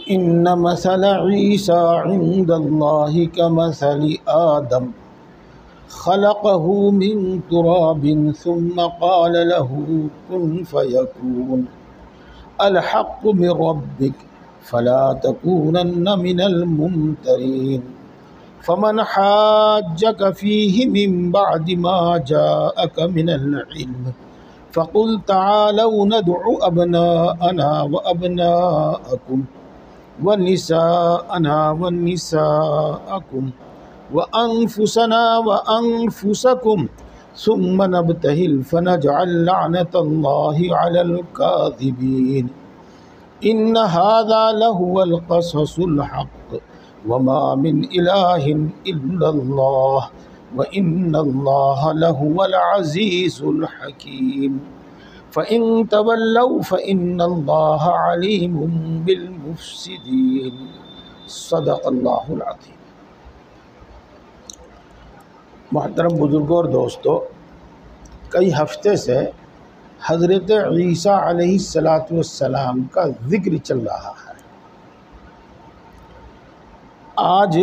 إن مثل عيسى عند الله كمثل آدم خلقه من تراب ثم قال له كن فيكون الحق من ربك فلا تكونن من الممترين فمن حاجك فيه من بعد ما جاءك من العلم فقل تعالوا ندع أبناءنا وأبناءكم ونساءنا ونساءكم وأنفسنا وأنفسكم ثم نبتهل فنجعل لعنة الله على الكاذبين إن هذا لهو القصص الحق وما من إله إلا الله وإن الله لهو العزيز الحكيم فإن تولوا فإن الله عليم بالمفسدين صدق اللہ العظیم۔ محترم بزرگوں اور دوستو، کئی ہفتے سے حضرت عیسیٰ علیہ السلام کا ذکر چل رہا ہے۔ آج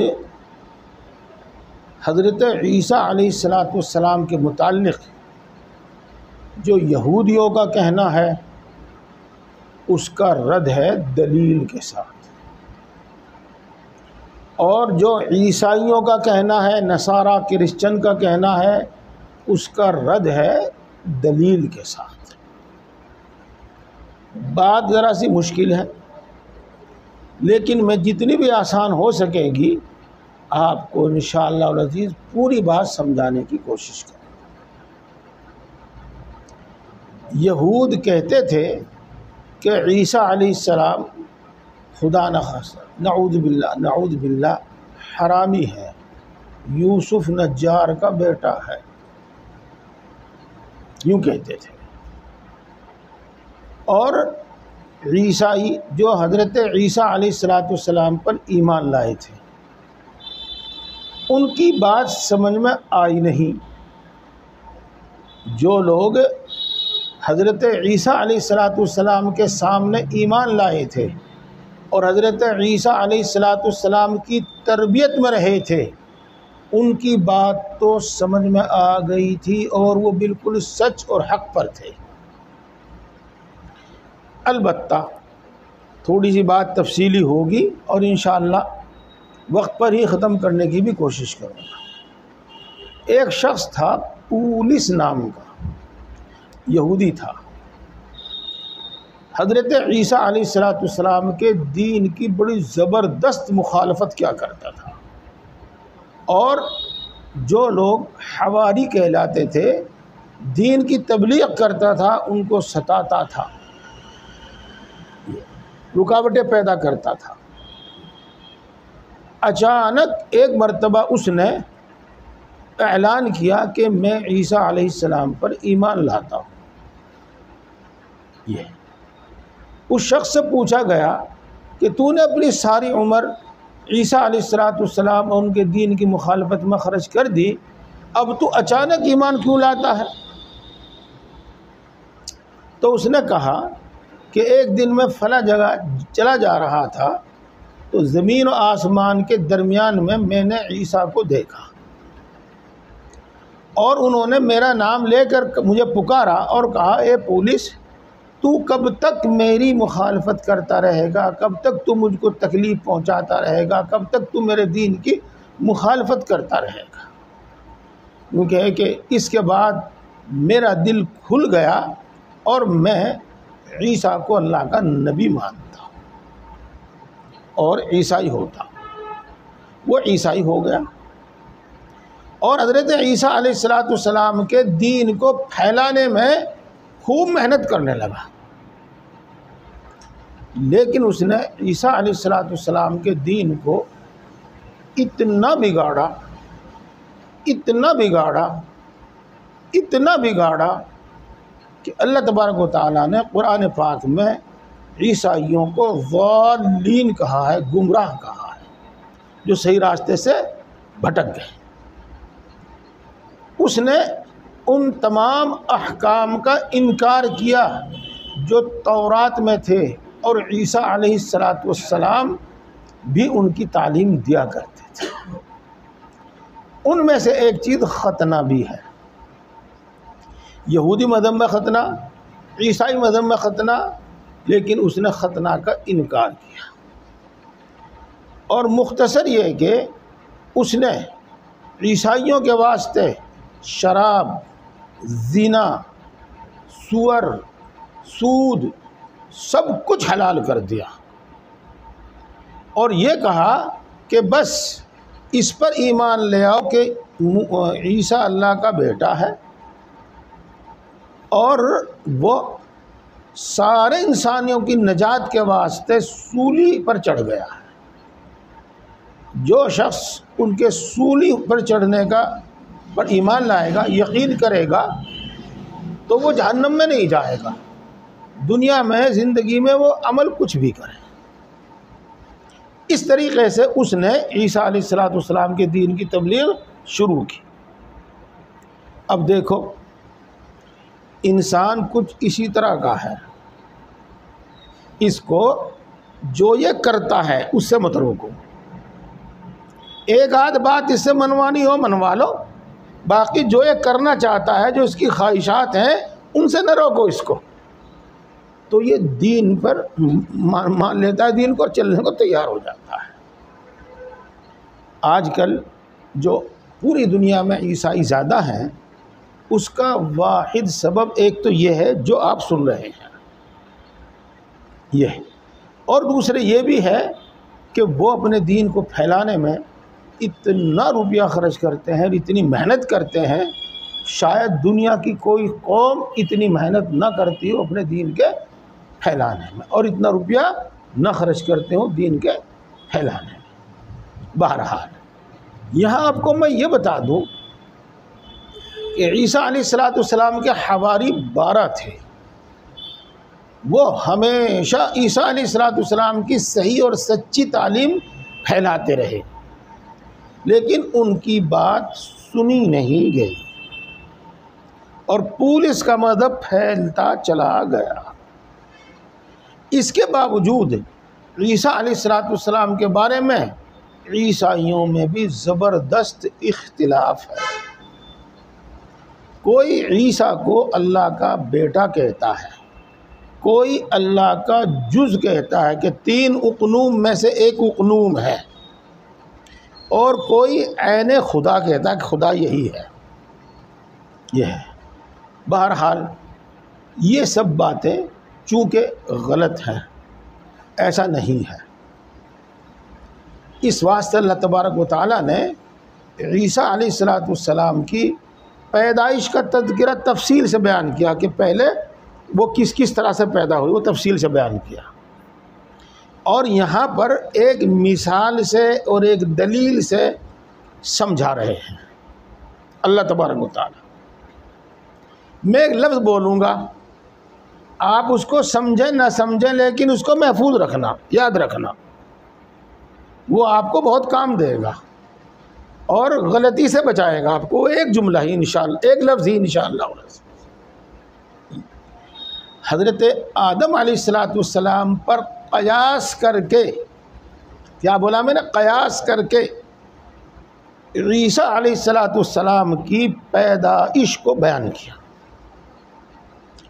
حضرت عیسیٰ علیہ السلام کے متعلق جو یہودیوں کا کہنا ہے اس کا رد ہے دلیل کے ساتھ، اور جو عیسائیوں کا کہنا ہے، نصارہ کرسچن کا کہنا ہے، اس کا رد ہے دلیل کے ساتھ۔ بات ذرا سی مشکل ہے، لیکن میں جتنی بھی آسان ہو سکے گی آپ کو انشاءاللہ العزیز پوری بات سمجھانے کی کوشش کروں۔ یہود کہتے تھے کہ عیسیٰ علیہ السلام خدا نخواستہ نعوذ باللہ حرامی ہے، یوسف نجار کا بیٹا ہے، یوں کہتے تھے۔ اور عیسائی جو حضرت عیسیٰ علیہ السلام پر ایمان لائے تھے، ان کی بات سمجھ میں آئی نہیں۔ جو لوگ حضرت عیسیٰ علیہ السلام کے سامنے ایمان لائے تھے اور حضرت عیسیٰ علیہ السلام کی تربیت میں رہے تھے، ان کی بات تو سمجھ میں آ گئی تھی اور وہ بالکل سچ اور حق پر تھے۔ البتہ تھوڑی سی بات تفصیلی ہوگی اور انشاءاللہ وقت پر ہی ختم کرنے کی بھی کوشش کروں گا۔ ایک شخص تھا پولس نام کا، یہودی تھا، حضرت عیسیٰ علیہ السلام کے دین کی بڑی زبردست مخالفت کیا کرتا تھا، اور جو لوگ حواری کہلاتے تھے، دین کی تبلیغ کرتا تھا، ان کو ستاتا تھا، رکاوٹیں پیدا کرتا تھا۔ اچانک ایک مرتبہ اس نے اعلان کیا کہ میں عیسیٰ علیہ السلام پر ایمان لاتا ہوں۔ یہ اس شخص سے پوچھا گیا کہ تو نے اپنی ساری عمر عیسیٰ علیہ السلام اور ان کے دین کی مخالفت میں خرچ کر دی، اب تو اچانک ایمان کیوں لاتا ہے؟ تو اس نے کہا کہ ایک دن میں فلاں جگہ چلا جا رہا تھا تو زمین و آسمان کے درمیان میں نے عیسیٰ کو دیکھا، اور انہوں نے میرا نام لے کر مجھے پکارا اور کہا اے پولس، تو کب تک میری مخالفت کرتا رہے گا؟ کب تک تو مجھ کو تکلیف پہنچاتا رہے گا؟ کب تک تو میرے دین کی مخالفت کرتا رہے گا؟ کیونکہ ہے کہ اس کے بعد میرا دل کھل گیا اور میں عیسیٰ کو اللہ کا نبی مانتا اور عیسائی ہوتا۔ وہ عیسائی ہو گیا اور حضرت عیسیٰ علیہ السلام کے دین کو پھیلانے میں خوب محنت کرنے لگا، لیکن اس نے عیسیٰ علیہ السلام کے دین کو اتنا بگاڑا کہ اللہ تبارک و تعالیٰ نے قرآن پاک میں عیسائیوں کو ضالین کہا ہے، گمراہ کہا ہے، جو صحیح راستے سے بھٹک گئے۔ اس نے ان تمام احکام کا انکار کیا جو تورات میں تھے، اور عیسیٰ علیہ السلام بھی ان کی تعلیم دیا کرتے تھے۔ ان میں سے ایک چیز ختنہ بھی ہے۔ یہودی مذہب میں ختنہ، عیسائی مذہب میں ختنہ، لیکن اس نے ختنہ کا انکار کیا۔ اور مختصر یہ کہ اس نے عیسائیوں کے واسطے شراب، زنا، سور، سود سب کچھ حلال کر دیا، اور یہ کہا کہ بس اس پر ایمان لے آؤ کہ عیسیٰ اللہ کا بیٹا ہے، اور وہ سارے انسانیوں کی نجات کے واسطے سولی پر چڑھ گیا ہے۔ جو شخص ان کے سولی پر چڑھنے کا پر ایمان لائے گا، یقین کرے گا، تو وہ جہنم میں نہیں جائے گا، دنیا میں زندگی میں وہ عمل کچھ بھی کرے۔ اس طریقے سے اس نے عیسیٰ علیہ السلام کے دین کی تبلیغ شروع کی۔ اب دیکھو انسان کچھ اسی طرح کا ہے، اس کو جو یہ کرتا ہے اس سے مت روکو، ایک آدھ بات اس سے منوانی ہو منوا لو، باقی جو یہ کرنا چاہتا ہے، جو اس کی خواہشات ہیں، ان سے نہ روکو اس کو، تو یہ دین پر مان لیتا ہے، دین کو چلنے کو تیار ہو جاتا ہے۔ آج کل جو پوری دنیا میں عیسائی زیادہ ہیں، اس کا واحد سبب ایک تو یہ ہے جو آپ سن رہے ہیں، یہ، اور دوسرے یہ بھی ہے کہ وہ اپنے دین کو پھیلانے میں اتنا روپیہ خرچ کرتے ہیں، اتنی محنت کرتے ہیں، شاید دنیا کی کوئی قوم اتنی محنت نہ کرتی ہو اپنے دین کے پھیلانے میں، اور اتنا روپیہ نہ خرچ کرتے ہوں دین کے پھیلانے میں۔ بہرحال یہاں آپ کو میں یہ بتا دوں کہ عیسیٰ علیہ السلام کے حواری 12 تھے، وہ ہمیشہ عیسیٰ علیہ السلام کی صحیح اور سچی تعلیم پھیلاتے رہے، لیکن ان کی بات سنی نہیں گئی، اور پولیس کا مذہب پھیلتا چلا گیا۔ اس کے باوجود عیسیٰ علیہ السلام کے بارے میں عیسائیوں میں بھی زبردست اختلاف ہے۔ کوئی عیسیٰ کو اللہ کا بیٹا کہتا ہے، کوئی اللہ کا جز کہتا ہے کہ 3 اقنوم میں سے ایک اقنوم ہے، اور کوئی عین خدا کہتا ہے کہ خدا یہی ہے، یہ ہے۔ بہرحال یہ سب باتیں چونکہ غلط ہیں، ایسا نہیں ہے۔ اس واسطے اللہ تبارک و تعالیٰ نے عیسیٰ علیہ السلام کی پیدائش کا تذکرہ تفصیل سے بیان کیا کہ پہلے وہ کس طرح سے پیدا ہوئی، وہ تفصیل سے بیان کیا، اور یہاں پر ایک مثال سے اور ایک دلیل سے سمجھا رہے ہیں اللہ تبارک و تعالیٰ۔ میں ایک لفظ بولوں گا، آپ اس کو سمجھیں نہ سمجھیں، لیکن اس کو محفوظ رکھنا، یاد رکھنا، وہ آپ کو بہت کام دے گا اور غلطی سے بچائے گا آپ کو۔ ایک جملہ ہی انشاءاللہ، ایک لفظ ہی انشاءاللہ۔ حضرت آدم علیہ السلام پر قیاس کر کے، کیا بولا میں نے، قیاس کر کے عیسیٰ علیہ السلام کی پیدائش کو بیان کیا۔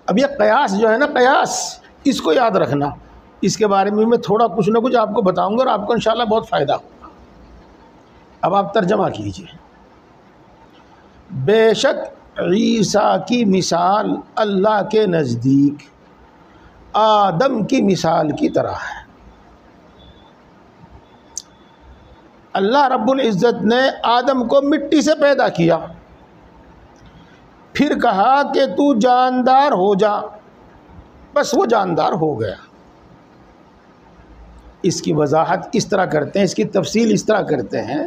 اب یہ قیاس جو ہے نا، قیاس، اس کو یاد رکھنا، اس کے بارے میں تھوڑا کچھ نہ کچھ آپ کو بتاؤں گا، اور آپ کو انشاءاللہ بہت فائدہ ہوگا۔ اب آپ ترجمہ کیجئے۔ بے شک عیسیٰ کی مثال اللہ کے نزدیک آدم کی مثال کی طرح ہے۔ اللہ رب العزت نے آدم کو مٹی سے پیدا کیا، پھر کہا کہ تو جاندار ہو جا، بس وہ جاندار ہو گیا۔ اس کی وضاحت اس طرح کرتے ہیں، اس کی تفصیل اس طرح کرتے ہیں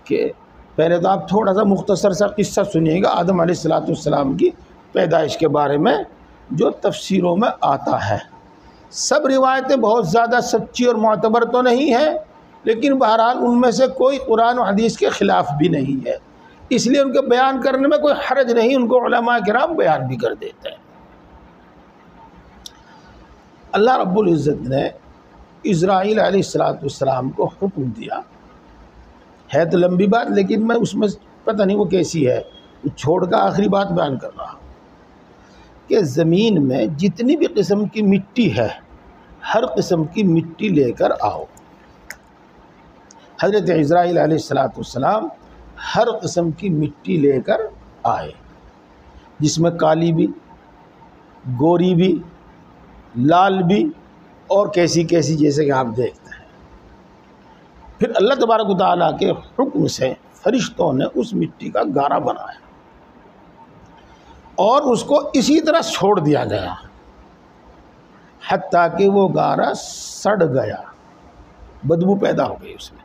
کہ پہلے تو آپ تھوڑا سا مختصر سا قصہ سنیے گا آدم علیہ السلام کی پیدائش کے بارے میں، جو تفسیروں میں آتا ہے۔ سب روایتیں بہت زیادہ سچی اور معتبر تو نہیں ہیں، لیکن بہرحال ان میں سے کوئی قرآن و حدیث کے خلاف بھی نہیں ہے، اس لیے ان کے بیان کرنے میں کوئی حرج نہیں، ان کو علماء کرام بیان بھی کر دیتے ہیں۔ اللہ رب العزت نے اسرائیل علیہ السلام کو حکم دیا، ہے تو لمبی بات لیکن میں اس میں پتہ نہیں وہ کیسی ہے، چھوڑ کر آخری بات بیان کر رہا ہوں کہ زمین میں جتنی بھی قسم کی مٹی ہے ہر قسم کی مٹی لے کر آؤ۔ حضرت اسرائیل علیہ السلام ہر قسم کی مٹی لے کر آئے، جس میں کالی بھی، گوری بھی، لال بھی، اور کیسی کیسی جیسے کہ آپ دیکھتے ہیں۔ پھر اللہ تبارک و تعالیٰ کے حکم سے فرشتوں نے اس مٹی کا گارا بنایا اور اس کو اسی طرح چھوڑ دیا گیا حتیٰ کہ وہ گارا سڑ گیا، بدبو پیدا ہو گئی اس میں۔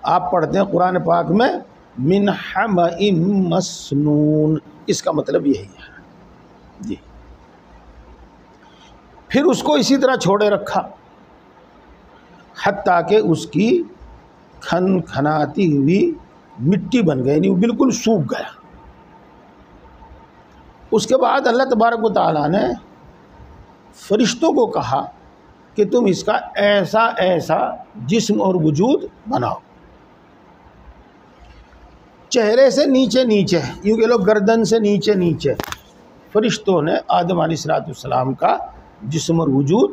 آپ پڑھتے ہیں قرآن پاک میں من حمإ مسنون، اس کا مطلب یہی ہے جی۔ پھر اس کو اسی طرح چھوڑے رکھا حتیٰ کہ اس کی کھن کھناتی ہوئی مٹی بن گئی، یعنی وہ بالکل سوکھ گیا۔ اس کے بعد اللہ تبارک و تعالیٰ نے فرشتوں کو کہا کہ تم اس کا ایسا ایسا جسم اور وجود بناؤ، چہرے سے نیچے نیچے، یوں کہ لو گردن سے نیچے نیچے۔ فرشتوں نے آدم علیہ السلام کا جسم اور وجود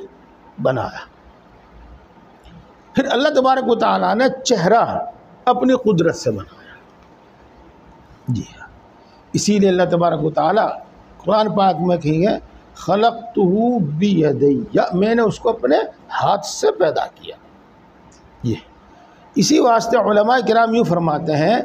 بنایا۔ پھر اللہ تبارک و تعالیٰ نے چہرہ اپنی قدرت سے بنایا جی ہاں۔ اسی لیے اللہ تبارک و تعالیٰ قرآن پاک میں کہیں گے خلقتہ بیدی، میں نے اس کو اپنے ہاتھ سے پیدا کیا۔ یہ اسی واسطے علماء کرام یوں فرماتے ہیں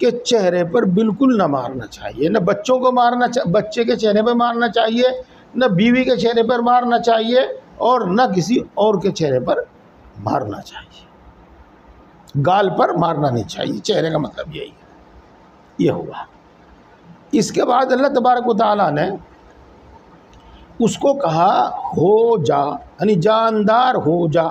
کہ چہرے پر بالکل نہ مارنا چاہیے، نہ بچوں کو مارنا بچے کے چہرے پر مارنا چاہیے، نہ بیوی کے چہرے پر مارنا چاہیے، اور نہ کسی اور کے چہرے پر مارنا چاہیے، گال پر مارنا نہیں چاہیے۔ چہرے کا مطلب یہی ہے، یہ ہوا۔ اس کے بعد اللہ تبارک و تعالیٰ نے اس کو کہا ہو جا، یعنی جاندار ہو جا۔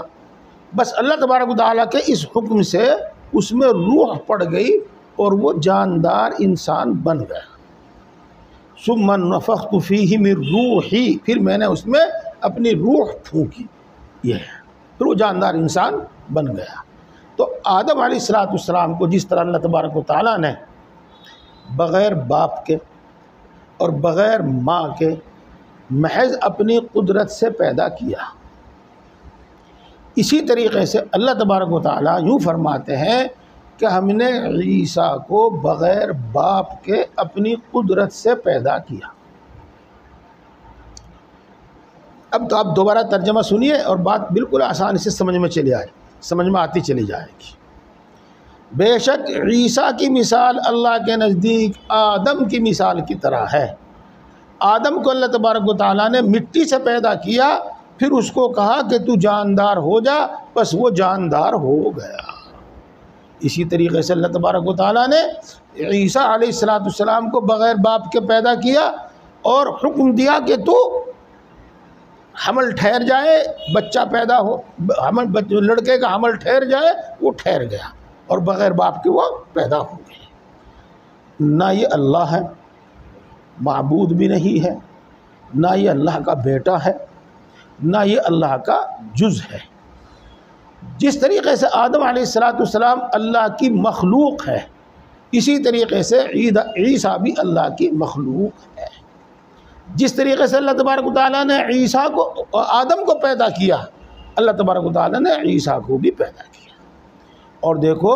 بس اللہ تبارک و تعالیٰ کے اس حکم سے اس میں روح پڑ گئی اور وہ جاندار انسان بن گیا۔ ثم نفخت فیہ من روحی، پھر میں نے اس میں اپنی روح پھونکی، یہ ہے، پھر وہ جاندار انسان بن گیا۔ تو آدم علیہ السلام کو جس طرح اللہ تبارک و تعالیٰ نے بغیر باپ کے اور بغیر ماں کے محض اپنی قدرت سے پیدا کیا، اسی طریقے سے اللہ تبارک و تعالیٰ یوں فرماتے ہیں کہ ہم نے عیسیٰ کو بغیر باپ کے اپنی قدرت سے پیدا کیا۔ اب تو آپ دوبارہ ترجمہ سنیے اور بات بالکل آسانی سے سمجھ میں آتی چلی جائے گی۔ بے شک عیسیٰ کی مثال اللہ کے نزدیک آدم کی مثال کی طرح ہے۔ آدم کو اللہ تبارک و تعالیٰ نے مٹی سے پیدا کیا، پھر اس کو کہا کہ تو جاندار ہو جا، بس وہ جاندار ہو گیا۔ اسی طریقے سے اللہ تبارک و تعالیٰ نے عیسیٰ علیہ السلام کو بغیر باپ کے پیدا کیا اور حکم دیا کہ تو حمل ٹھہر جائے، بچہ پیدا ہو، لڑکے کا حمل ٹھہر جائے، وہ ٹھہر گیا اور بغیر باپ کے وہ پیدا ہو گئے۔ نہ یہ اللہ ہے، معبود بھی نہیں ہے، نہ یہ اللہ کا بیٹا ہے، نہ یہ اللہ کا جز ہے۔ جس طریقے سے آدم علیہ السلام اللہ کی مخلوق ہے، اسی طریقے سے عیسیٰ بھی اللہ کی مخلوق ہے۔ جس طریقے سے اللہ تبارک و تعالیٰ نے عیسیٰ کو آدم کو پیدا کیا، اللہ تبارک و تعالیٰ نے عیسیٰ کو بھی پیدا کیا۔ اور دیکھو،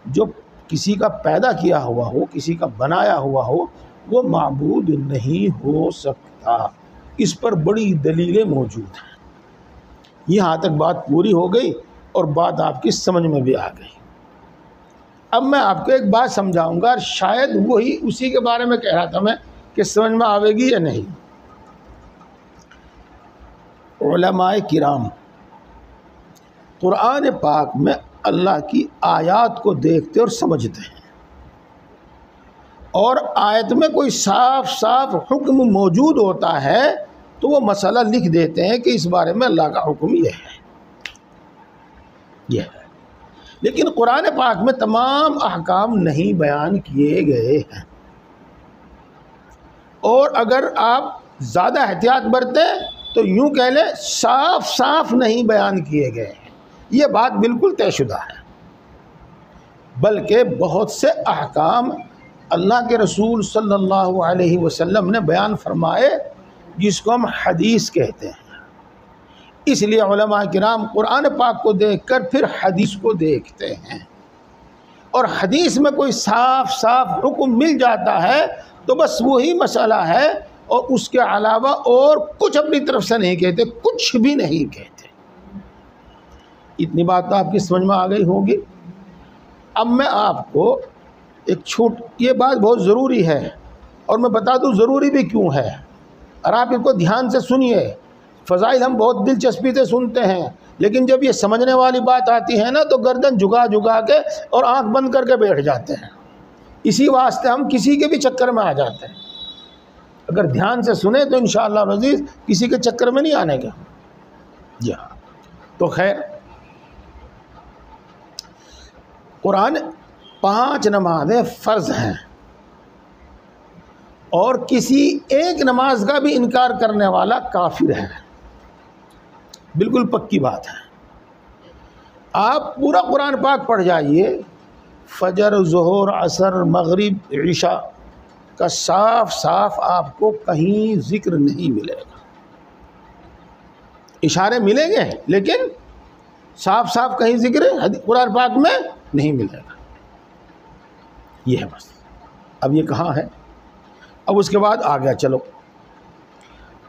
جو کسی کا پیدا کیا ہوا ہو، کسی کا بنایا ہوا ہو، وہ معبود نہیں ہو سکتا۔ اس پر بڑی دلیلیں موجود ہیں۔ یہاں تک بات پوری ہو گئی اور بات آپ کی سمجھ میں بھی آ گئی۔ اب میں آپ کو ایک بات سمجھاؤں گا، شاید وہی اسی کے بارے میں کہہ رہا تھا میں کہ سمجھ میں آئے گی یا نہیں۔ علماء کرام قرآن پاک میں اللہ کی آیات کو دیکھتے اور سمجھتے ہیں، اور آیت میں کوئی صاف صاف حکم موجود ہوتا ہے تو وہ مسئلہ لکھ دیتے ہیں کہ اس بارے میں اللہ کا حکم یہ ہے، یہ ہے۔ لیکن قرآن پاک میں تمام احکام نہیں بیان کیے گئے ہیں، اور اگر آپ زیادہ احتیاط برتیں تو یوں کہہ لیں صاف صاف نہیں بیان کیے گئے ہیں، یہ بات بالکل طے شدہ ہے، بلکہ بہت سے احکام اللہ کے رسول صلی اللہ علیہ وسلم نے بیان فرمائے جس کو ہم حدیث کہتے ہیں۔ اس لیے علماء کرام قرآن پاک کو دیکھ کر پھر حدیث کو دیکھتے ہیں، اور حدیث میں کوئی صاف صاف حکم مل جاتا ہے تو بس وہی مسئلہ ہے، اور اس کے علاوہ اور کچھ اپنی طرف سے نہیں کہتے، کچھ بھی نہیں کہتے۔ اتنی بات تو آپ کی سمجھ میں آ گئی ہوگی۔ اب میں آپ کو ایک یہ بات بہت ضروری ہے، اور میں بتا دوں ضروری بھی کیوں ہے، اور آپ اس کو دھیان سے سنیے۔ فضائل ہم بہت دلچسپی سے سنتے ہیں، لیکن جب یہ سمجھنے والی بات آتی ہے نا تو گردن جھکا جھکا کے اور آنکھ بند کر کے بیٹھ جاتے ہیں۔ اسی واسطے ہم کسی کے بھی چکر میں آ جاتے ہیں۔ اگر دھیان سے سنیں تو انشاءاللہ العزیز کسی کے چکر میں نہیں آنے گا۔ جی ہاں، تو خیر، قرآن 5 نمازیں فرض ہیں، اور کسی ایک نماز کا بھی انکار کرنے والا کافر ہے، بالکل پکی بات ہے۔ آپ پورا قرآن پاک پڑھ جائیے، فجر، ظہر، عصر، مغرب، عشاء کا صاف صاف آپ کو کہیں ذکر نہیں ملے گا۔ اشارے ملیں گے لیکن صاف صاف کہیں ذکر قرآن پاک میں نہیں ملے گا۔ یہ ہے بس۔ اب یہ کہاں ہے؟ اب اس کے بعد آ گیا، چلو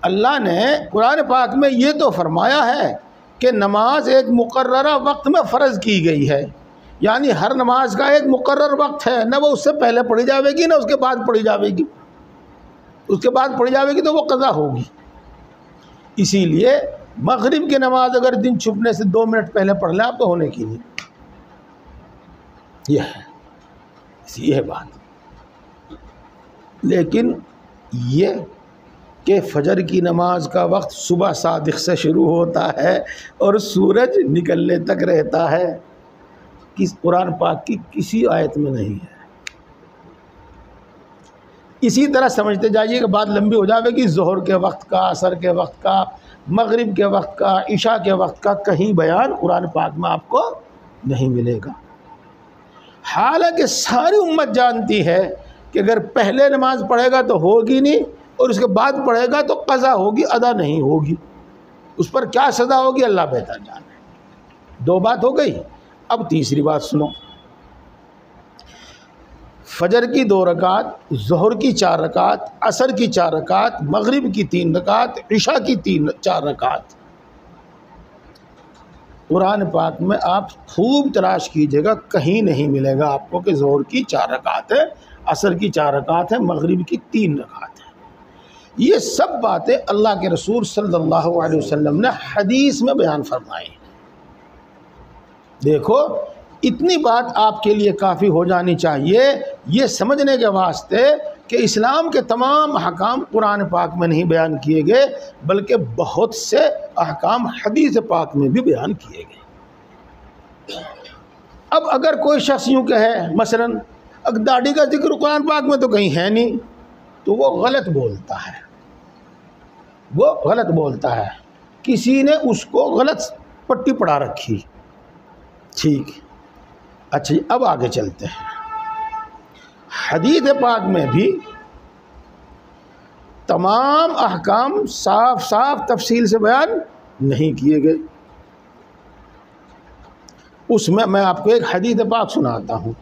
اللہ نے قرآن پاک میں یہ تو فرمایا ہے کہ نماز ایک مقررہ وقت میں فرض کی گئی ہے، یعنی ہر نماز کا ایک مقرر وقت ہے، نہ وہ اس سے پہلے پڑھی جاوے گی نہ اس کے بعد پڑھی جاوے گی۔ اس کے بعد پڑھی جاوے گی تو وہ قضا ہوگی۔ اسی لیے مغرب کی نماز اگر دن چھپنے سے 2 منٹ پہلے پڑھ لیں آپ تو ہونے کی نہیں۔ یہ ہے بات۔ لیکن یہ کہ فجر کی نماز کا وقت صبح صادق سے شروع ہوتا ہے اور سورج نکلنے تک رہتا ہے، کس قرآن پاک کی کسی آیت میں نہیں ہے۔ اسی طرح سمجھتے جائیے کہ بات لمبی ہو جائے گی، ظہر کے وقت کا، عصر کے وقت کا، مغرب کے وقت کا، عشاء کے وقت کا کہیں بیان قرآن پاک میں آپ کو نہیں ملے گا۔ حالانکہ ساری امت جانتی ہے کہ اگر پہلے نماز پڑھے گا تو ہوگی نہیں، اور اس کے بعد پڑھے گا تو قضا ہوگی، ادا نہیں ہوگی۔ اس پر کیا سزا ہوگی اللہ بہتر جانے۔ 2 بات ہو گئی۔ اب تیسری بات سنو، فجر کی 2 رکعت، ظہر کی 4 رکعت، عصر کی 4 رکعت، مغرب کی 3 رکعت، عشاء کی 4 رکعت، قرآن پاک میں آپ خوب تلاش کیجئے گا، کہیں نہیں ملے گا آپ کو کہ ظہر کی 4 رکعت ہے، عصر کی 4 رکعت ہے، مغرب کی 3 رکعت ہے۔ یہ سب باتیں اللہ کے رسول صلی اللہ علیہ وسلم نے حدیث میں بیان فرمائی۔ دیکھو، اتنی بات آپ کے لیے کافی ہو جانی چاہیے یہ سمجھنے کے واسطے کہ اسلام کے تمام احکام قرآن پاک میں نہیں بیان کیے گئے، بلکہ بہت سے احکام حدیث پاک میں بھی بیان کیے گئے۔ اب اگر کوئی شخص یوں کہے مثلا داڑھی کا ذکر قرآن پاک میں تو کہیں ہے نہیں، تو وہ غلط بولتا ہے، وہ غلط بولتا ہے، کسی نے اس کو غلط پٹی پڑھا رکھی۔ ٹھیک، اچھا اب آگے چلتے ہیں۔ حدیث پاک میں بھی تمام احکام صاف صاف تفصیل سے بیان نہیں کیے گئے۔ اس میں آپ کو ایک حدیث پاک سناتا ہوں،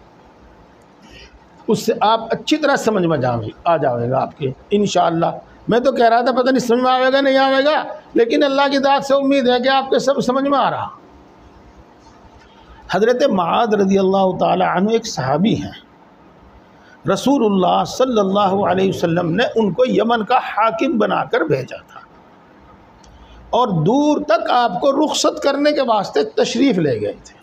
اس سے آپ اچھی طرح سمجھ میں آ جاوے گا آپ کے انشاءاللہ۔ میں تو کہہ رہا تھا پتہ نہیں سمجھ میں آئے گا نہیں آئے گا، لیکن اللہ کی ذات سے امید ہے کہ آپ کے سب سمجھ میں آ رہا۔ حضرت معاذ رضی اللہ تعالی عنہ ایک صحابی ہیں، رسول اللہ صلی اللہ علیہ وسلم نے ان کو یمن کا حاکم بنا کر بھیجا تھا، اور دور تک آپ کو رخصت کرنے کے واسطے تشریف لے گئے تھے۔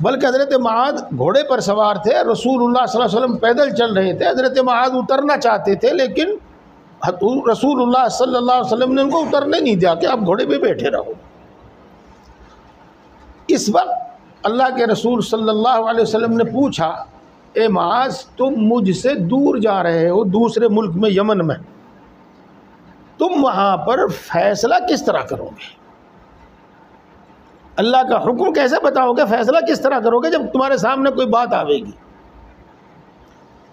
بلکہ حضرت معاذ گھوڑے پر سوار تھے، رسول اللہ صلی اللہ علیہ وسلم پیدل چل رہے تھے۔ حضرت معاذ اترنا چاہتے تھے، لیکن رسول اللہ صلی اللہ علیہ وسلم نے ان کو اترنے نہیں دیا کہ آپ گھوڑے پہ بیٹھے رہو۔ اس وقت اللہ کے رسول صلی اللہ علیہ وسلم نے پوچھا، اے معاذ تم مجھ سے دور جا رہے ہو، دوسرے ملک میں یمن میں، تم وہاں پر فیصلہ کس طرح کرو گے؟ اللہ کا حکم کیسے بتاؤ گے؟ فیصلہ کس طرح کرو گے جب تمہارے سامنے کوئی بات آئے گی؟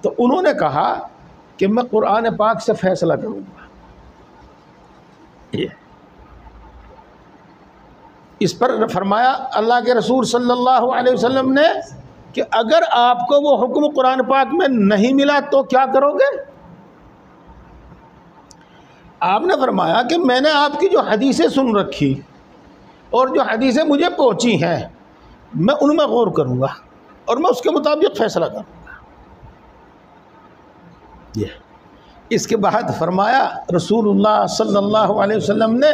تو انہوں نے کہا کہ میں قرآن پاک سے فیصلہ کروں گا۔ اس پر فرمایا اللہ کے رسول صلی اللہ علیہ وسلم نے کہ اگر آپ کو وہ حکم قرآن پاک میں نہیں ملا تو کیا کرو گے؟ آپ نے فرمایا کہ میں نے آپ کی جو حدیثیں سن رکھی اور جو حدیثیں مجھے پہنچی ہیں میں ان میں غور کروں گا اور میں اس کے مطابق فیصلہ کروں گا۔ اس کے بعد فرمایا رسول اللہ صلی اللہ علیہ وسلم نے،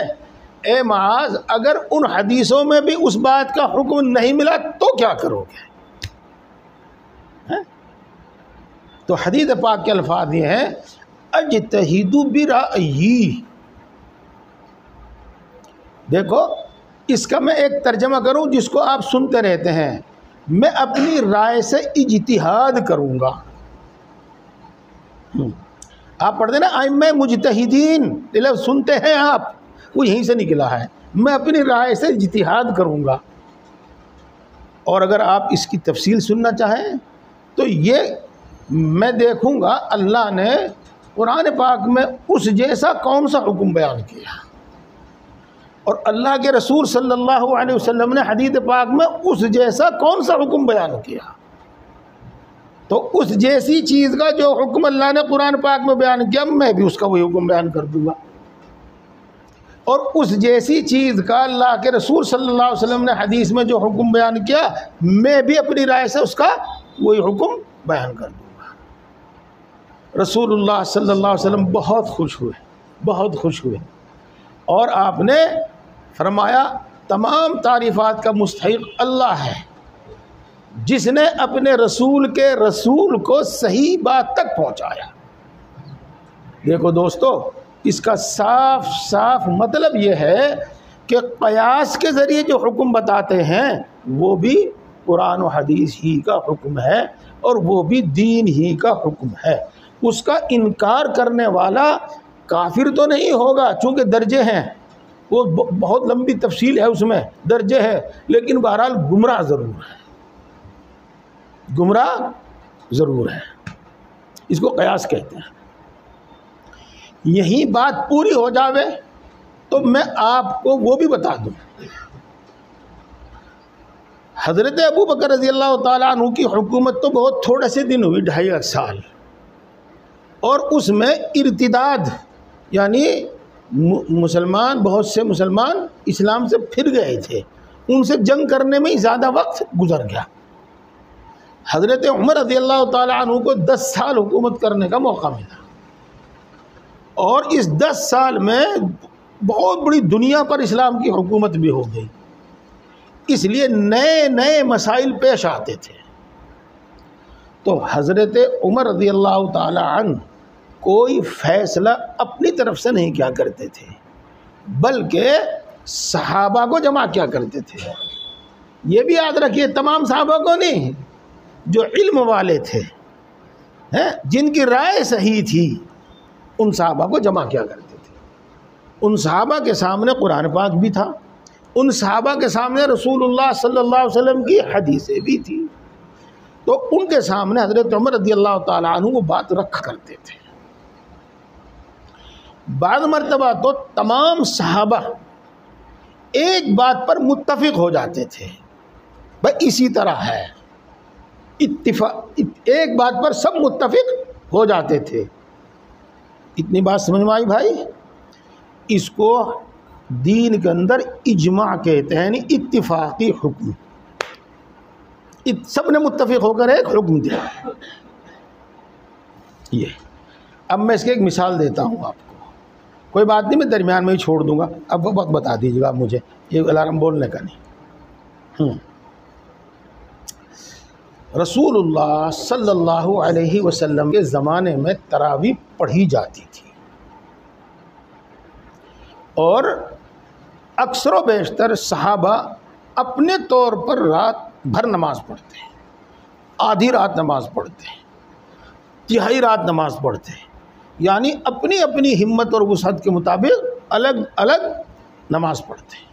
اے معاذ اگر ان حدیثوں میں بھی اس بات کا حکم نہیں ملا تو کیا کرو گے؟ تو حدیث پاک کے الفاظ یہ ہیں اجتہد برأیی۔ دیکھو اس کا میں ایک ترجمہ کروں جس کو آپ سنتے رہتے ہیں، میں اپنی رائے سے اجتہاد کروں گا۔ آپ پڑھتے نا ائمہ مجتہدین، یہ لفظ سنتے ہیں آپ، وہ یہیں سے نکلا ہے، میں اپنی رائے سے اجتہاد کروں گا۔ اور اگر آپ اس کی تفصیل سننا چاہیں تو یہ میں دیکھوں گا اللہ نے قرآن پاک میں اس جیسا کون سا حکم بیان کیا، اور اللہ کے رسول صلی اللہ علیہ وسلم نے حدیث پاک میں اس جیسا کون سا حکم بیان کیا۔ تو اس جیسی چیز کا جو حکم اللہ نے قرآن پاک میں بیان کیا میں بھی اس کا وہی حکم بیان کر دوں گا، اور اس جیسی چیز کا اللہ کے رسول صلی اللہ علیہ وسلم نے حدیث میں جو حکم بیان کیا میں بھی اپنی رائے سے اس کا وہی حکم بیان کر دوں گا۔ رسول اللہ صلی اللہ علیہ وسلم بہت خوش ہوئے اور آپ نے فرمایا تمام تعریفات کا مستحق اللہ ہے جس نے اپنے رسول کے رسول کو صحیح بات تک پہنچایا۔ دیکھو دوستو، اس کا صاف صاف مطلب یہ ہے کہ قیاس کے ذریعے جو حکم بتاتے ہیں وہ بھی قرآن و حدیث ہی کا حکم ہے اور وہ بھی دین ہی کا حکم ہے۔ اس کا انکار کرنے والا کافر تو نہیں ہوگا، چونکہ درجے ہیں، وہ بہت لمبی تفصیل ہے، اس میں درجے ہے، لیکن بہرحال گمراہ ضرور ہے۔ اس کو قیاس کہتے ہیں۔ یہی بات پوری ہو جاوے تو میں آپ کو وہ بھی بتا دوں، حضرت ابو بکر رضی اللہ تعالیٰ عنہ کی حکومت تو بہت تھوڑے سے دن ہوئی، 2.5 سال، اور اس میں ارتداد یعنی بہت سے مسلمان اسلام سے پھر گئے تھے، ان سے جنگ کرنے میں زیادہ وقت گزر گیا۔ حضرت عمر رضی اللہ تعالیٰ عنہ کو 10 سال حکومت کرنے کا موقع ملا، اور اس 10 سال میں بہت بڑی دنیا پر اسلام کی حکومت بھی ہو گئی، اس لیے نئے مسائل پیش آتے تھے۔ تو حضرت عمر رضی اللہ تعالی عنہ کوئی فیصلہ اپنی طرف سے نہیں کیا کرتے تھے، بلکہ صحابہ کو جمع کیا کرتے تھے۔ یہ بھی یاد رکھیے، تمام صحابہ کو نہیں، جو علم والے تھے، جن کی رائے صحیح تھی، ان صحابہ کو جمع کیا کرتے تھے۔ ان صحابہ کے سامنے قرآن پاک بھی تھا، ان صحابہ کے سامنے رسول اللہ صلی اللہ علیہ وسلم کی حدیثیں بھی تھی، تو ان کے سامنے حضرت عمر رضی اللہ تعالیٰ عنہ وہ بات رکھ کرتے تھے۔ بعض مرتبہ تو تمام صحابہ ایک بات پر متفق ہو جاتے تھے، بھائی اسی طرح ہے، ایک بات پر سب متفق ہو جاتے تھے۔ اتنی بات سمجھ میں آئی بھائی؟ اس کو دین کے اندر اجماع کہتے ہیں، یعنی اتفاقی حکم، سب نے متفق ہو کر ایک حکم دیا۔ یہ اب میں اس کی ایک مثال دیتا ہوں آپ کو، کوئی بات نہیں، میں درمیان میں ہی چھوڑ دوں گا، اب وہ وقت بتا دیجیے گا مجھے، یہ الارم بولنے کا نہیں۔ رسول اللہ صلی اللہ علیہ وسلم کے زمانے میں تراویح پڑھی جاتی تھی، اور اکثر و بیشتر صحابہ اپنے طور پر رات بھر نماز پڑھتے ہیں، آدھی رات نماز پڑھتے ہیں، تہائی رات نماز پڑھتے ہیں، یعنی اپنی اپنی ہمت اور وسعت کے مطابق الگ الگ نماز پڑھتے ہیں۔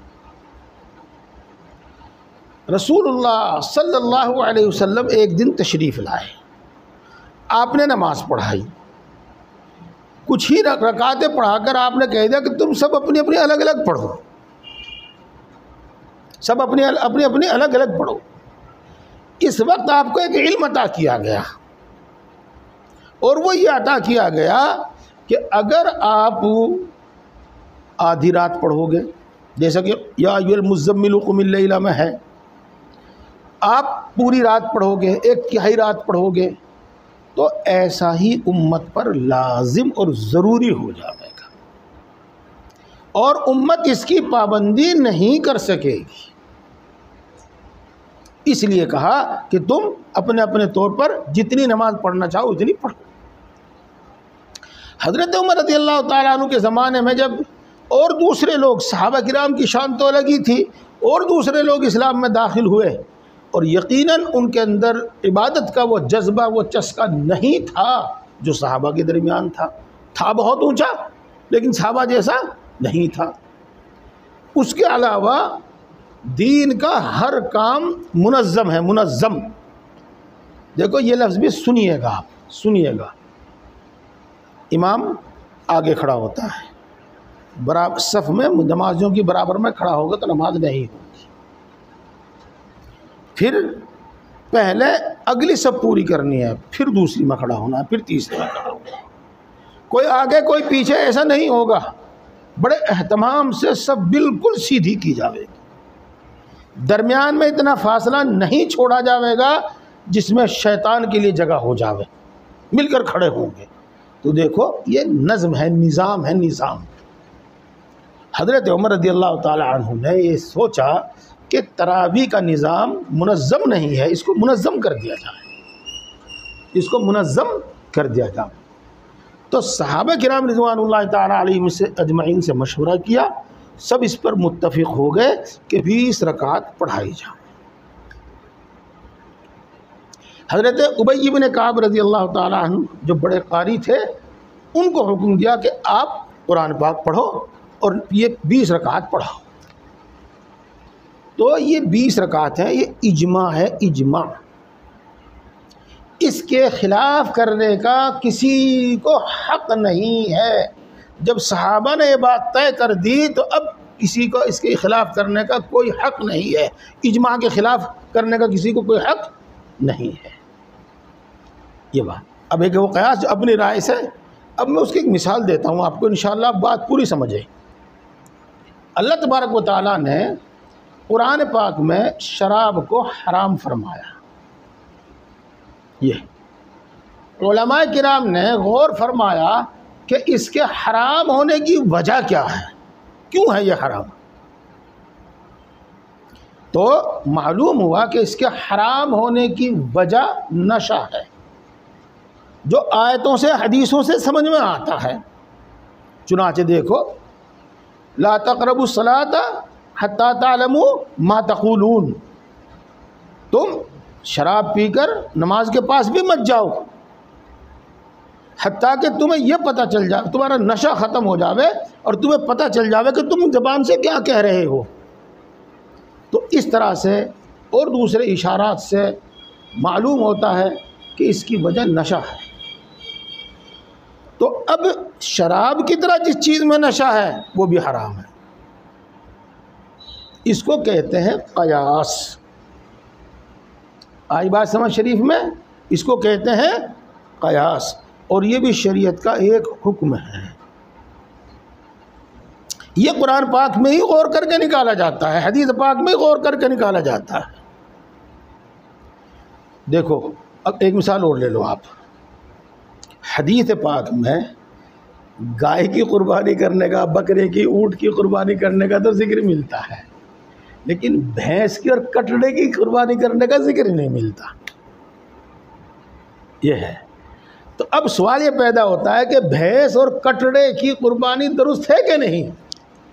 رسول اللہ صلی اللہ علیہ وسلم ایک دن تشریف لائے، آپ نے نماز پڑھائی، کچھ ہی رکعتیں پڑھا کر آپ نے کہہ دیا کہ تم سب اپنی اپنی الگ الگ پڑھو، سب اپنی الگ الگ پڑھو۔ اس وقت آپ کو ایک علم عطا کیا گیا، اور وہ یہ عطا کیا گیا کہ اگر آپ آدھی رات پڑھو گے، جیسا کہ یا ایھا المزمل قم اللیل میں ہے، آپ پوری رات پڑھو گے، ایک تہائی رات پڑھو گے، تو ایسا ہی امت پر لازم اور ضروری ہو جائے گا، اور امت اس کی پابندی نہیں کر سکے گی۔ اس لیے کہا کہ تم اپنے اپنے طور پر جتنی نماز پڑھنا چاہو اتنی پڑھو۔ حضرت عمر رضی اللہ تعالیٰ عنہ کے زمانے میں جب اور دوسرے لوگ، صحابہ کرام کی شان تو الگ ہی تھی، اور دوسرے لوگ اسلام میں داخل ہوئے، اور یقیناً ان کے اندر عبادت کا وہ جذبہ، وہ چسکا نہیں تھا جو صحابہ کے درمیان تھا بہت اونچا لیکن صحابہ جیسا نہیں تھا۔ اس کے علاوہ دین کا ہر کام منظم ہے، منظم۔ دیکھو یہ لفظ بھی سنیے گا، آپ سنیے گا، امام آگے کھڑا ہوتا ہے، برابر صف میں نمازیوں کی برابر میں کھڑا ہوگا تو نماز نہیں ہوگی، پھر پہلے اگلی صف پوری کرنی ہے، پھر دوسری میں کھڑا ہونا ہے، پھر تیسری میں کھڑا ہونا ہے، کوئی آگے کوئی پیچھے ایسا نہیں ہوگا، بڑے اہتمام سے سب بالکل سیدھی کی جاوے گی، درمیان میں اتنا فاصلہ نہیں چھوڑا جاوے گا جس میں شیطان کے لیے جگہ ہو جاوے، مل کر کھڑے ہوں گے۔ تو دیکھو یہ نظم ہے، نظام ہے، نظام۔ حضرت عمر رضی اللہ تعالی عنہ نے یہ سوچا کہ تراویح کا نظام منظم نہیں ہے، اس کو منظم کر دیا جائے، اس کو منظم کر دیا جائے۔ تو صحابہ کرام رضوان اللہ تعالی علیہم سے اجمعین سے مشورہ کیا، سب اس پر متفق ہو گئے کہ 20 رکعت پڑھائی جائے۔ حضرت ابی بن کعب رضی اللہ تعالی عنہ جو بڑے قاری تھے، ان کو حکم دیا کہ آپ قرآن پاک پڑھو اور یہ 20 رکعت پڑھاؤ۔ تو یہ 20 رکعت ہیں، یہ اجماع ہے، اجماع۔ اس کے خلاف کرنے کا کسی کو حق نہیں ہے۔ جب صحابہ نے یہ بات طے کر دی تو اب کسی کو اس کے خلاف کرنے کا کوئی حق نہیں ہے، اجماع کے خلاف کرنے کا کسی کو کوئی حق نہیں ہے۔ یہ بات اب ایک وہ قیاس جو اپنی رائے سے، اب میں اس کی ایک مثال دیتا ہوں آپ کو، انشاءاللہ آپ بات پوری سمجھیں۔ اللہ تبارک و تعالیٰ نے قرآن پاک میں شراب کو حرام فرمایا۔ یہ علماء کرام نے غور فرمایا کہ اس کے حرام ہونے کی وجہ کیا ہے، کیوں ہے یہ حرام؟ تو معلوم ہوا کہ اس کے حرام ہونے کی وجہ نشہ ہے، جو آیتوں سے حدیثوں سے سمجھ میں آتا ہے۔ چنانچہ دیکھو، لا تقربوا الصلاة حتى تعلموا ما تقولون، تم شراب پی کر نماز کے پاس بھی مت جاؤ حتیٰ کہ تمہیں یہ پتہ چل جائے، تمہارا نشہ ختم ہو جاوے اور تمہیں پتہ چل جاوے کہ تم زبان سے کیا کہہ رہے ہو۔ تو اس طرح سے اور دوسرے اشارات سے معلوم ہوتا ہے کہ اس کی وجہ نشہ ہے۔ تو اب شراب کی طرح جس چیز میں نشہ ہے وہ بھی حرام ہے، اس کو کہتے ہیں قیاس۔ آئی بات سمجھ شریف میں؟ اس کو کہتے ہیں قیاس، اور یہ بھی شریعت کا ایک حکم ہے۔ یہ قرآن پاک میں ہی غور کر کے نکالا جاتا ہے، حدیث پاک میں ہی غور کر کے نکالا جاتا ہے۔ دیکھو اب ایک مثال اور لے لو آپ، حدیث پاک میں گائے کی قربانی کرنے کا، بکرے کی، اونٹ کی قربانی کرنے کا تو ذکر ملتا ہے، لیکن بھینس کی اور کٹڑے کی قربانی کرنے کا ذکر نہیں ملتا۔ یہ ہے۔ تو اب سوال یہ پیدا ہوتا ہے کہ بھینس اور کٹڑے کی قربانی درست ہے کہ نہیں،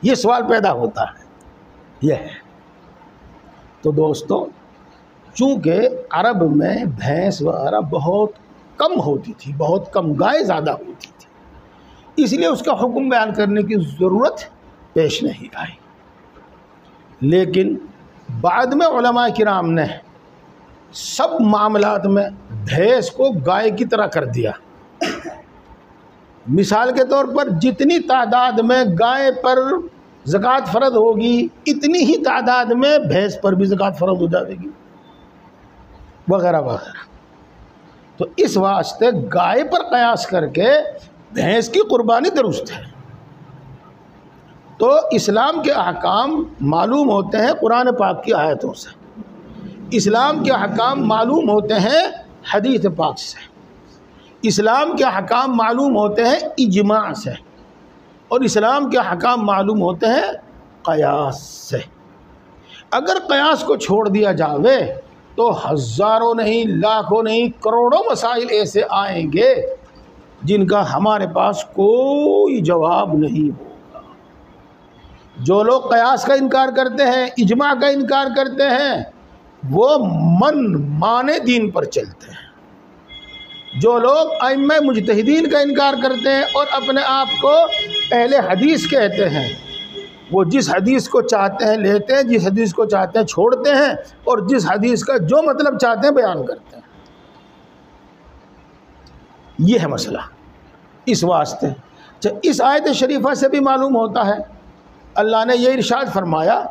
یہ سوال پیدا ہوتا ہے۔ یہ ہے۔ تو دوستو، چونکہ عرب میں بھینس وغیرہ بہت کم ہوتی تھی، بہت کم، گائے زیادہ ہوتی تھی، اس لیے اس کا حکم بیان کرنے کی ضرورت پیش نہیں آئی۔ لیکن بعد میں علماء کرام نے سب معاملات میں بھینس کو گائے کی طرح کر دیا۔ مثال کے طور پر جتنی تعداد میں گائے پر زکوٰۃ فرض ہوگی اتنی ہی تعداد میں بھینس پر بھی زکوٰۃ فرض ہو جائے گی، وغیرہ وغیرہ۔ تو اس واسطے گائے پر قیاس کر کے بھینس کی قربانی درست ہے۔ تو اسلام کے احکام معلوم ہوتے ہیں قرآن پاک کی آیتوں سے، اسلام کے احکام معلوم ہوتے ہیں حدیث پاک سے، اسلام کے احکام معلوم ہوتے ہیں اجماع سے، اور اسلام کے احکام معلوم ہوتے ہیں قیاس سے۔ اگر قیاس کو چھوڑ دیا جاوے تو ہزاروں نہیں، لاکھوں نہیں، کروڑوں مسائل ایسے آئیں گے جن کا ہمارے پاس کوئی جواب نہیں ہوگا۔ جو لوگ قیاس کا انکار کرتے ہیں، اجماع کا انکار کرتے ہیں، وہ مانے دین پر چلتے ہیں۔ جو لوگ ائمہ مجتہدین کا انکار کرتے ہیں اور اپنے آپ کو اہل حدیث کہتے ہیں، وہ جس حدیث کو چاہتے ہیں لیتے ہیں، جس حدیث کو چاہتے ہیں چھوڑتے ہیں، اور جس حدیث کا جو مطلب چاہتے ہیں بیان کرتے ہیں۔ یہ ہے مسئلہ۔ اس واسطے اس آیت شریفہ سے بھی معلوم ہوتا ہے، اللہ نے یہ ارشاد فرمایا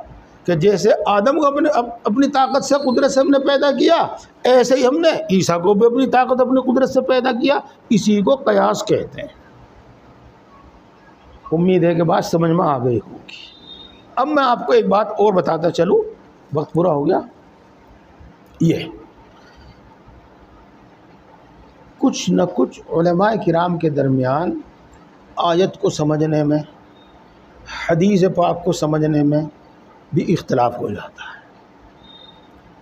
کہ جیسے آدم کو اپنی طاقت سے، قدرت سے ہم نے پیدا کیا، ایسے ہی ہم نے عیسیٰ کو بھی اپنی طاقت، اپنی قدرت سے پیدا کیا۔ اسی کو قیاس کہتے ہیں۔ امید ہے کہ بات سمجھ میں آ گئی ہوگی۔ اب میں آپ کو ایک بات اور بتاتا چلوں، وقت پورا ہو گیا۔ یہ کچھ نہ کچھ علماء کرام کے درمیان آیت کو سمجھنے میں، حدیث پاک کو سمجھنے میں بھی اختلاف ہو جاتا ہے۔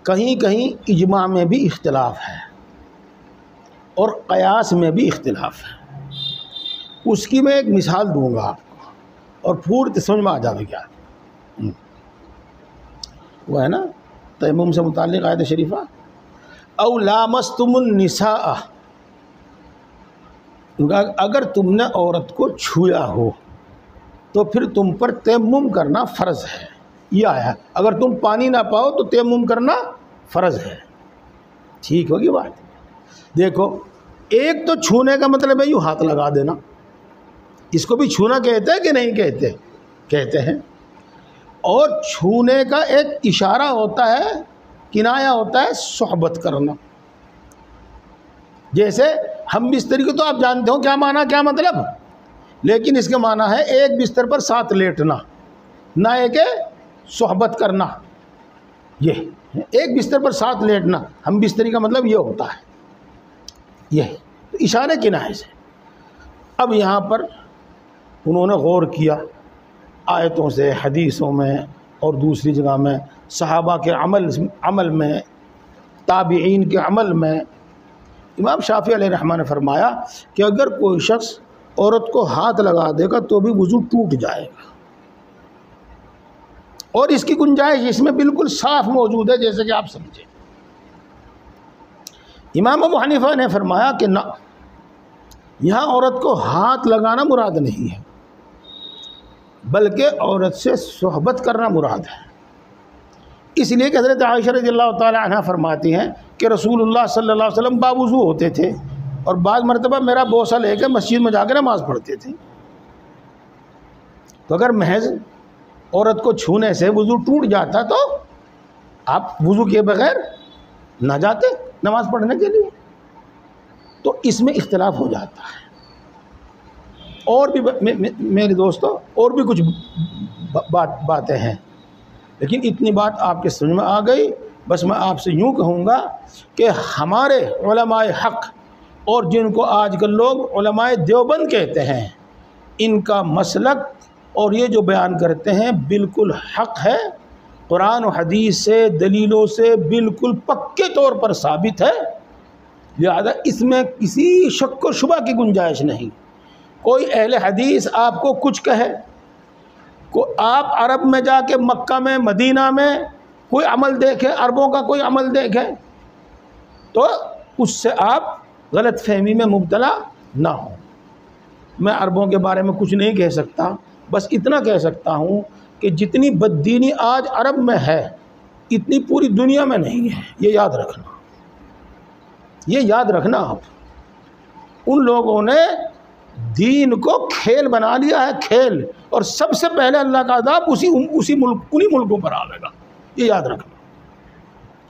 کہیں کہیں اجماع میں بھی اختلاف ہے اور قیاس میں بھی اختلاف ہے۔ اس کی میں ایک مثال دوں گا آپ کو اور پوری سمجھ میں آ جائے گی۔ وہ ہے نا تیمم سے متعلق آیت شریفہ، او لامستم النساء، اگر تم نے عورت کو چھویا ہو تو پھر تم پر تیمم کرنا فرض ہے۔ یہ آیا اگر تم پانی نہ پاؤ تو تیمم کرنا فرض ہے۔ ٹھیک ہوگی بات؟ دیکھو، ایک تو چھونے کا مطلب ہے یوں ہاتھ لگا دینا، اس کو بھی چھونا کہتے ہیں کہ نہیں کہتے؟ کہتے ہیں۔ اور چھونے کا ایک اشارہ ہوتا ہے، کنایا ہوتا ہے صحبت کرنا۔ جیسے ہم بستر کو تو آپ جانتے ہو کیا معنی، کیا مطلب، لیکن اس کے معنی ہے ایک بستر پر ساتھ لیٹنا، نہ ایک صحبت کرنا۔ یہ ایک بستر پر ساتھ لیٹنا، ہم بستری کا مطلب یہ ہوتا ہے، یہ اشارے کنایے سے۔ اب یہاں پر انہوں نے غور کیا آیتوں سے، حدیثوں میں اور دوسری جگہ میں، صحابہ کے عمل میں، تابعین کے عمل میں۔ امام شافعی علیہ الرحمہ نے فرمایا کہ اگر کوئی شخص عورت کو ہاتھ لگا دے گا تو بھی وضو ٹوٹ جائے گا، اور اس کی گنجائش اس میں بالکل صاف موجود ہے، جیسے کہ آپ سمجھیں۔ امام ابو حنیفہ نے فرمایا کہ نہ، یہاں عورت کو ہاتھ لگانا مراد نہیں ہے، بلکہ عورت سے صحبت کرنا مراد ہے۔ اس لیے کہ حضرت عائشہ رضی اللہ تعالی عنہ فرماتی ہیں کہ رسول اللہ صلی اللہ علیہ وسلم باوضو ہوتے تھے، اور بعض مرتبہ میرا بوسہ لے کے مسجد میں جا کے نماز پڑھتے تھے۔ تو اگر محض عورت کو چھونے سے وضو ٹوٹ جاتا تو آپ وضو کیے بغیر نہ جاتے نماز پڑھنے کے لیے۔ تو اس میں اختلاف ہو جاتا ہے۔ اور بھی میرے دوستو اور بھی کچھ باتیں ہیں، لیکن اتنی بات آپ کے سمجھ میں آ گئی۔ بس میں آپ سے یوں کہوں گا کہ ہمارے علماء حق، اور جن کو آج کل لوگ علماء دیوبند کہتے ہیں، ان کا مسلک اور یہ جو بیان کرتے ہیں بالکل حق ہے، قرآن و حدیث سے، دلیلوں سے بالکل پکے طور پر ثابت ہے، لہذا اس میں کسی شک و شبہ کی گنجائش نہیں۔ کوئی اہل حدیث آپ کو کچھ کہے، آپ عرب میں جا کے مکہ میں، مدینہ میں کوئی عمل دیکھیں، عربوں کا کوئی عمل دیکھیں، تو اس سے آپ غلط فہمی میں مبتلا نہ ہوں۔ میں عربوں کے بارے میں کچھ نہیں کہہ سکتا، بس اتنا کہہ سکتا ہوں کہ جتنی بددینی آج عرب میں ہے اتنی پوری دنیا میں نہیں ہے، یہ یاد رکھنا، یہ یاد رکھنا آپ۔ ان لوگوں نے دین کو کھیل بنا لیا ہے، کھیل، اور سب سے پہلے اللہ کا عذاب انہی ملکوں پر آئے گا، یہ یاد رکھنا۔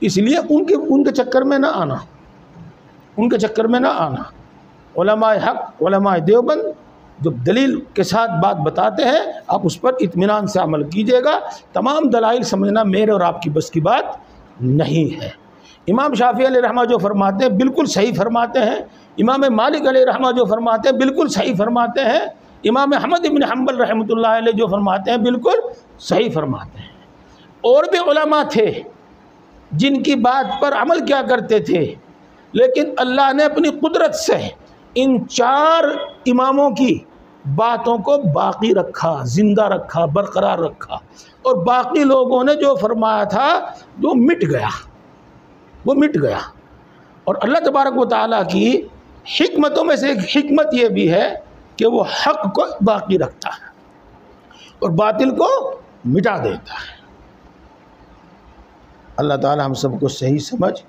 اس لیے ان کے چکر میں نہ آنا، ان کے چکر میں نہ آنا۔ علماء حق، علماء دیوبند جو دلیل کے ساتھ بات بتاتے ہیں آپ اس پر اطمینان سے عمل کیجیے گا۔ تمام دلائل سمجھنا میرے اور آپ کی بس کی بات نہیں ہے۔ امام شافعی علیہ رحمہ جو فرماتے ہیں بالکل صحیح فرماتے ہیں، امام مالک علیہ رحمہ جو فرماتے ہیں بالکل صحیح فرماتے ہیں، امام احمد بن حنبل رحمۃ اللہ علیہ جو فرماتے ہیں بالکل صحیح فرماتے ہیں۔ اور بھی علماء تھے جن کی بات پر عمل کیا کرتے تھے، لیکن اللہ نے اپنی قدرت سے ان 4 اماموں کی باتوں کو باقی رکھا، زندہ رکھا، برقرار رکھا، اور باقی لوگوں نے جو فرمایا تھا وہ مٹ گیا، وہ مٹ گیا۔ اور اللہ تبارک و تعالیٰ کی حکمتوں میں سے ایک حکمت یہ بھی ہے کہ وہ حق کو باقی رکھتا ہے اور باطل کو مٹا دیتا ہے۔ اللہ تعالیٰ ہم سب کو صحیح سمجھ